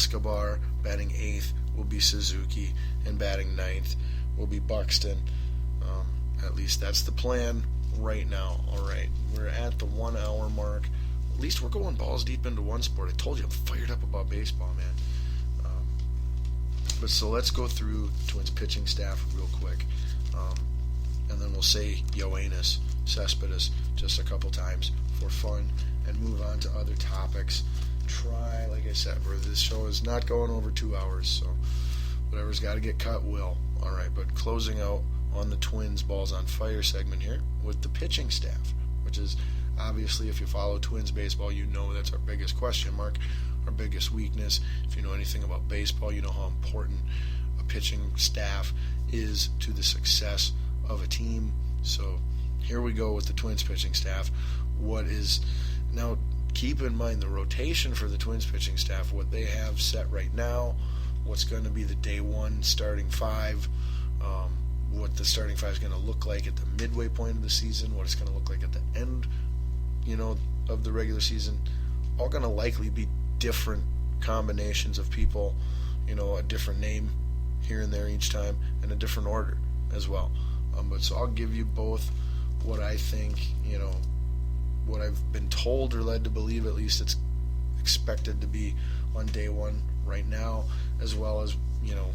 Escobar. Batting 8th will be Suzuki, and batting 9th will be Buxton. At least that's the plan right now. All right, we're at the 1 hour mark. At least we're going balls deep into one sport. I told you I'm fired up about baseball, man. But so let's go through Twins pitching staff real quick, and then we'll say Yoenis Cespedes just a couple times for fun, and move on to other topics. Try, like I said, where this show is not going over 2 hours, so whatever's got to get cut will. All right, but closing out on the Twins Balls on Fire segment here with the pitching staff, which is obviously, if you follow Twins baseball, you know that's our biggest question mark, our biggest weakness. If you know anything about baseball, you know how important a pitching staff is to the success of a team. So here we go with the Twins pitching staff. What is now, keep in mind the rotation for the Twins pitching staff, what they have set right now, what's going to be the day one starting five, what the starting five is going to look like at the midway point of the season, what it's going to look like at the end, of the regular season. All going to likely be different combinations of people, a different name here and there each time, and a different order as well. But so I'll give you both what I think, what I've been told or led to believe, at least it's expected to be on day one right now, as well as,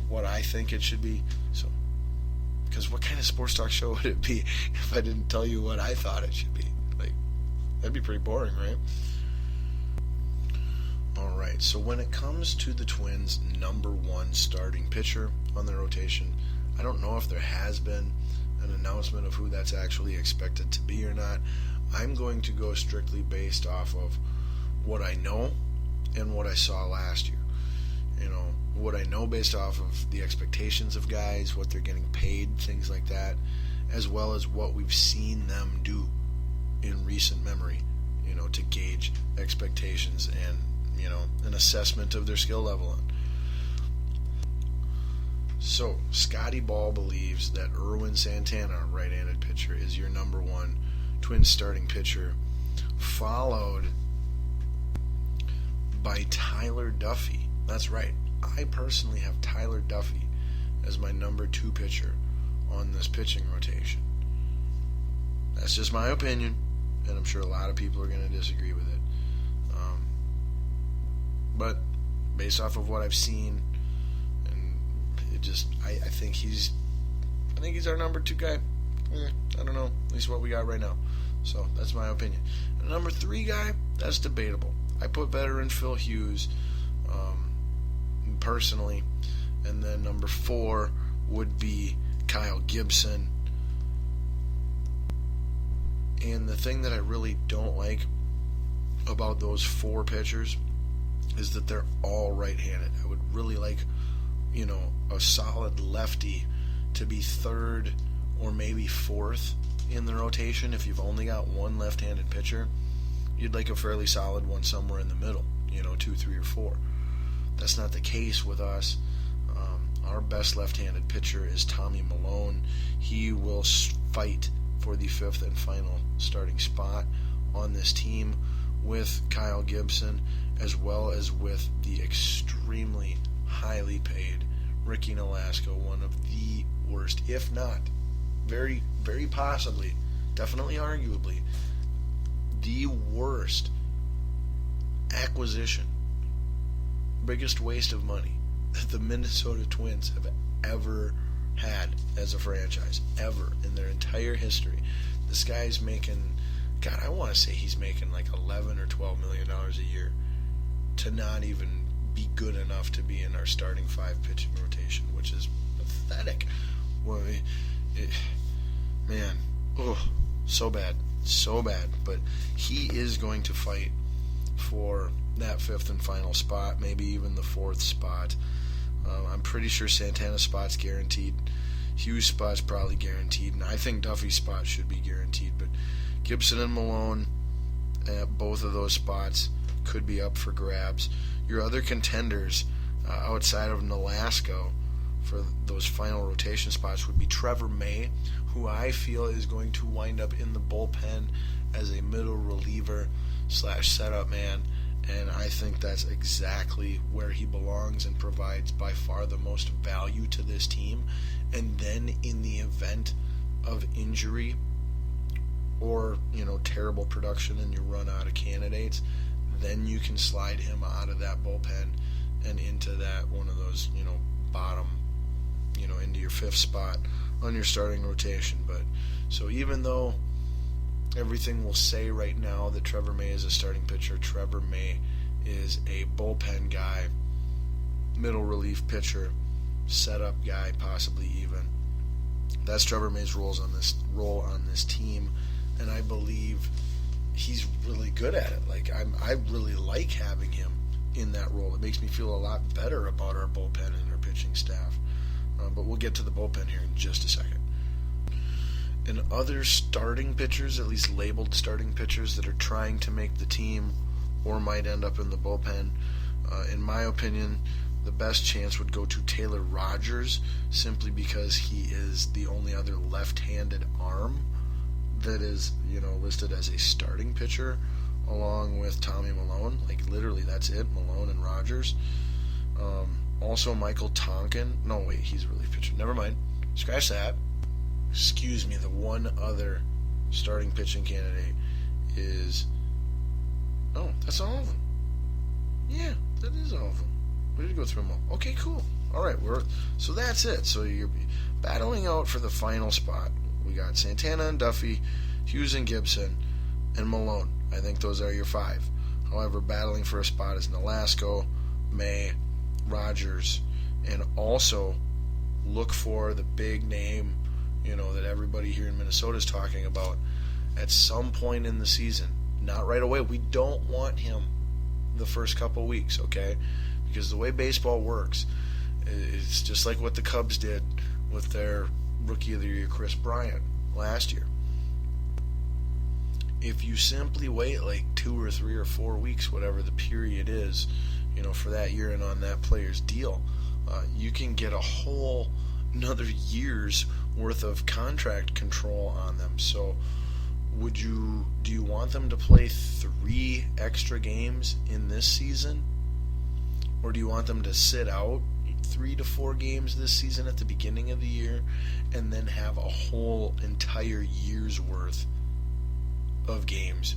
what I think it should be. So, because what kind of sports talk show would it be if I didn't tell you what I thought it should be? That'd be pretty boring, right? All right, so when it comes to the Twins' number one starting pitcher on their rotation, I don't know if there has been an announcement of who that's actually expected to be or not. I'm going to go strictly based off of what I know and what I saw last year. What I know based off of the expectations of guys, what they're getting paid, things like that, as well as what we've seen them do in recent memory, to gauge expectations and, an assessment of their skill level. So, Scotty Ball believes that Erwin Santana, right-handed pitcher, is your number one Twins starting pitcher, followed by Tyler Duffy. That's right. I personally have Tyler Duffy as my number two pitcher on this pitching rotation. That's just my opinion, and I'm sure a lot of people are going to disagree with it. But based off of what I've seen, and I think he's our number two guy. I don't know, at least what we got right now. So that's my opinion. And number three guy, that's debatable. I put veteran Phil Hughes, personally, and then number 4 would be Kyle Gibson. And the thing that I really don't like about those 4 pitchers is that they're all right-handed. I would really like, a solid lefty to be 3rd or maybe 4th in the rotation. If you've only got one left-handed pitcher, you'd like a fairly solid one somewhere in the middle, 2, 3, or 4. That's not the case with us. Our best left-handed pitcher is Tommy Malone. He will fight for the 5th and final starting spot on this team with Kyle Gibson, as well as with the extremely highly paid Ricky Nolasco, one of the worst, if not very, very possibly, definitely arguably, the worst acquisition, biggest waste of money that the Minnesota Twins have ever had as a franchise, ever in their entire history. This guy's making, God, I want to say he's making like $11 or $12 million a year to not even be good enough to be in our starting 5 pitching rotation, which is pathetic. Well, man, so bad. But he is going to fight for that 5th and final spot, maybe even the 4th spot. I'm pretty sure Santana's spot's guaranteed. Hughes' spot's probably guaranteed, and I think Duffy's spot should be guaranteed. But Gibson and Malone at both of those spots could be up for grabs. Your other contenders outside of Nolasco for those final rotation spots would be Trevor May, who I feel is going to wind up in the bullpen as a middle reliever / setup man, And I think that's exactly where he belongs and provides by far the most value to this team. And then in the event of injury or, terrible production and you run out of candidates, then you can slide him out of that bullpen and into that one of those, bottom, into your fifth spot on your starting rotation. But so even though everything will say right now that Trevor May is a starting pitcher, Trevor May is a bullpen guy, middle relief pitcher, setup guy, possibly even. That's Trevor May's role on this team, and I believe he's really good at it. I really like having him in that role. It makes me feel a lot better about our bullpen and our pitching staff. But we'll get to the bullpen here in just a second. And other starting pitchers, at least labeled starting pitchers, that are trying to make the team or might end up in the bullpen, in my opinion, the best chance would go to Taylor Rogers, simply because he is the only other left-handed arm that is, listed as a starting pitcher, along with Tommy Malone. Literally, that's it, Malone and Rogers. Also, Michael Tonkin. No, wait, he's a relief pitcher. Never mind. Scratch that. Excuse me, the one other starting pitching candidate is... Oh, that's all of them. Yeah, that is all of them. We did go through them all. Okay, cool. All right, so that's it. So you're battling out for the final spot. We got Santana and Duffy, Hughes and Gibson, and Malone. I think those are your five. However, battling for a spot is Nolasco, May, Rogers, and also look for the big name, that everybody here in Minnesota is talking about at some point in the season. Not right away. We don't want him the first couple weeks, okay? Because the way baseball works, it's just like what the Cubs did with their Rookie of the Year, Chris Bryant, last year. If you simply wait 2 or 3 or 4 weeks, whatever the period is, for that year and on that player's deal, you can get a whole another year's worth of contract control on them. So do you want them to play 3 extra games in this season? Or do you want them to sit out 3 to 4 games this season at the beginning of the year and then have a whole entire year's worth of games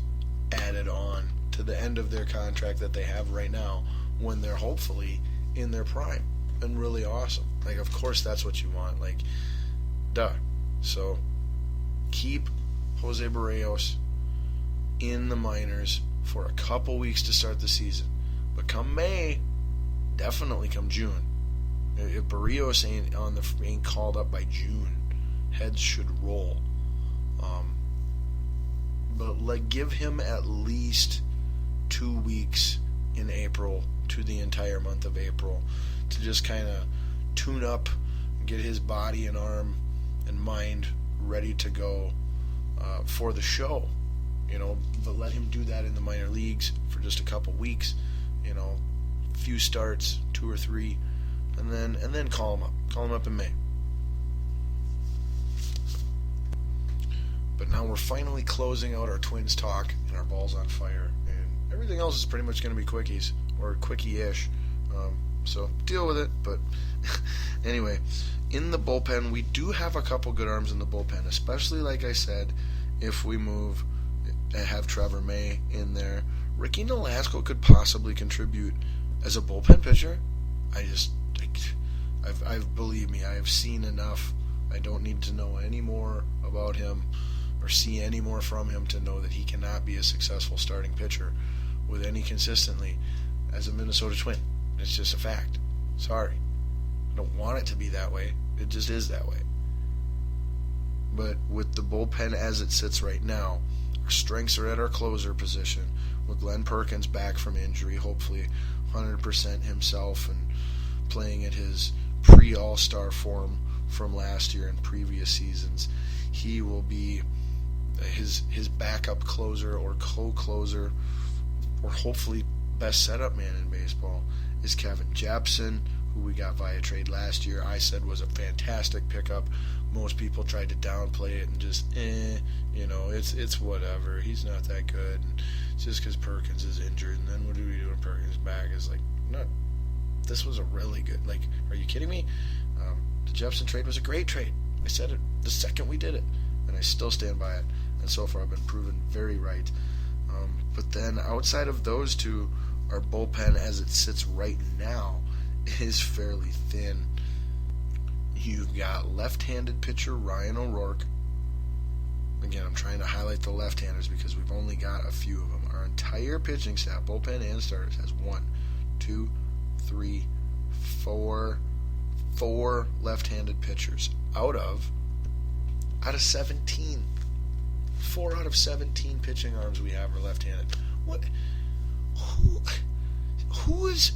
added on to the end of their contract that they have right now, when they're hopefully in their prime and really awesome? Of course that's what you want. Duh. So keep Jose Barrios in the minors for a couple weeks to start the season. But come May, definitely come June, if Barrios ain't called up by June, heads should roll. But give him at least 2 weeks in April to the entire month of April to just kind of tune up, get his body and arm and mind ready to go for the show, but let him do that in the minor leagues for just a couple weeks, few starts, 2 or 3, and then call him up in May. But now we're finally closing out our Twins talk and our balls on fire, and everything else is pretty much going to be quickies, or quickie-ish, so deal with it. But anyway, in the bullpen, we do have a couple good arms in the bullpen, especially, like I said, if we move and have Trevor May in there. Ricky Nolasco could possibly contribute as a bullpen pitcher. Believe me, I have seen enough. I don't need to know any more about him or see any more from him to know that he cannot be a successful starting pitcher with any consistency as a Minnesota Twin. It's just a fact. Sorry. I don't want it to be that way. It just is that way. But with the bullpen as it sits right now, our strengths are at our closer position, with Glenn Perkins back from injury, hopefully 100% himself and playing at his pre-All-Star form from last year and previous seasons. He will be his backup closer or co-closer, or hopefully best setup man in baseball, is Kevin Jepson, who we got via trade last year, I said was a fantastic pickup. Most people tried to downplay it and just, it's whatever. He's not that good. And just because Perkins is injured, and then what do we do when Perkins is back? It's like, no, this was a really good, like, are you kidding me? The Jefferson trade was a great trade. I said it the second we did it, and I still stand by it. And so far I've been proven very right. But then outside of those two, our bullpen as it sits right now is fairly thin. You've got left-handed pitcher Ryan O'Rourke. Again, I'm trying to highlight the left-handers because we've only got a few of them. Our entire pitching staff, bullpen and starters, has 1, 2, 3, 4 left-handed pitchers out of 17. 4 out of 17 pitching arms we have are left-handed. What? Who is?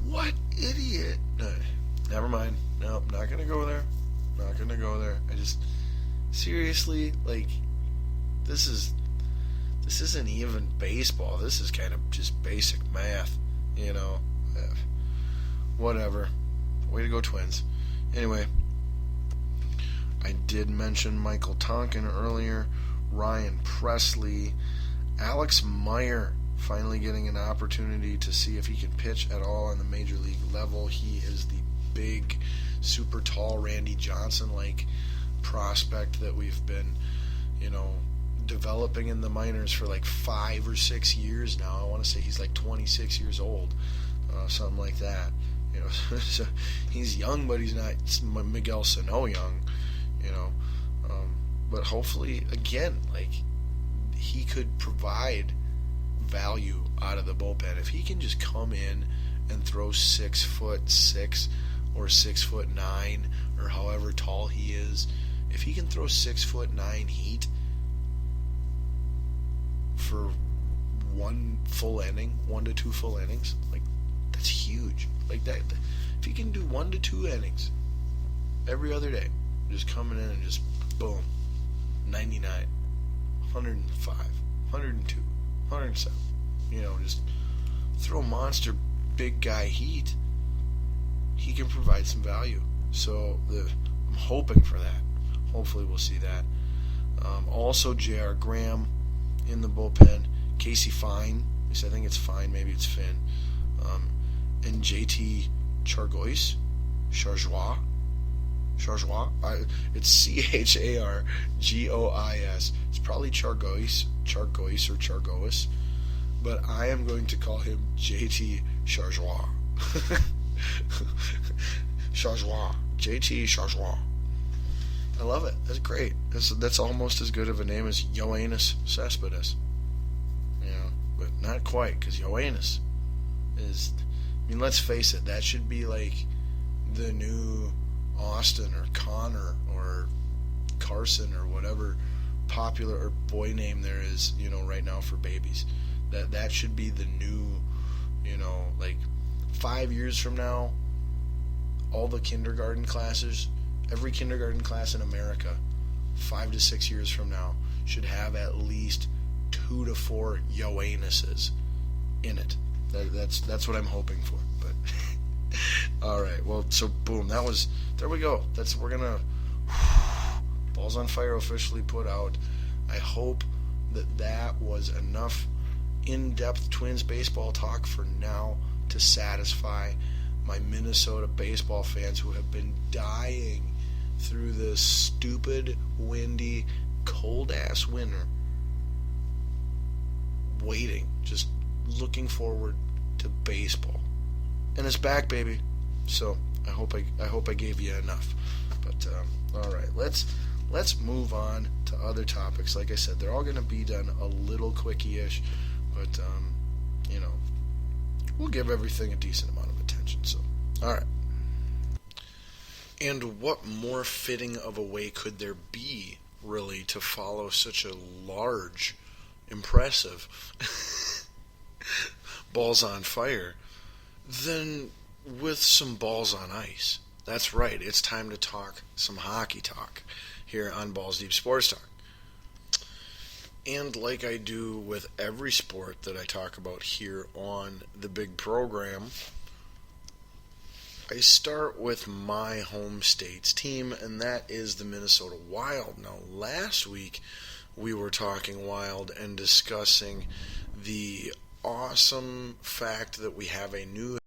What idiot? No, never mind. No, not gonna go there. Not gonna go there. I just seriously, like, this isn't even baseball. This is kind of just basic math, Whatever. Way to go, Twins. Anyway, I did mention Michael Tonkin earlier, Ryan Presley, Alex Meyer finally getting an opportunity to see if he can pitch at all on the major league level. He is the big, super tall Randy Johnson-like prospect that we've been, developing in the minors for like 5 or 6 years now. I want to say he's like 26 years old, something like that. So he's young, but he's not Miguel Sano young, but hopefully, again, like, he could provide value out of the bullpen. If he can just come in and throw 6'6" or 6'9", or however tall he is, if he can throw 6'9" heat for 1 full inning, 1 to 2 full innings, like, that's huge. Like that, if he can do 1 to 2 innings every other day, just coming in and just boom, 99, 105, 102, 107, just throw monster big guy heat, he can provide some value. So I'm hoping for that. Hopefully we'll see that. Also, J.R. Graham in the bullpen, Casey Fine, at least I think it's Fine, maybe it's Finn, and JT Chargois, it's Chargois. It's probably Chargois or Chargois, but I am going to call him JT Chargois. JT Chargois. I love it. That's great. That's almost as good of a name as Yoenis Cespedes. But not quite, because Yoenis is, let's face it, that should be like the new Austin or Connor or Carson or whatever popular or boy name there is, right now for babies. That should be the new, like 5 years from now, all the kindergarten classes, every kindergarten class in America, 5 to 6 years from now, should have at least 2 to 4 Yoanises in it. That's what I'm hoping for. But all right, well, so boom, there we go. We're gonna Balls on Fire officially put out. I hope that was enough in-depth Twins baseball talk for now to satisfy my Minnesota baseball fans who have been dying through this stupid, windy, cold-ass winter, waiting, just looking forward to baseball. And it's back, baby. So I hope I gave you enough. But all right, let's move on to other topics. Like I said, they're all going to be done a little quickie-ish, but we'll give everything a decent amount of attention. So, all right. And what more fitting of a way could there be, really, to follow such a large, impressive Balls on Fire than with some balls on ice? That's right, it's time to talk some hockey talk here on Balls Deep Sports Talk. And like I do with every sport that I talk about here on the big program, I start with my home state's team, and that is the Minnesota Wild. Now, last week we were talking Wild and discussing the awesome fact that we have a new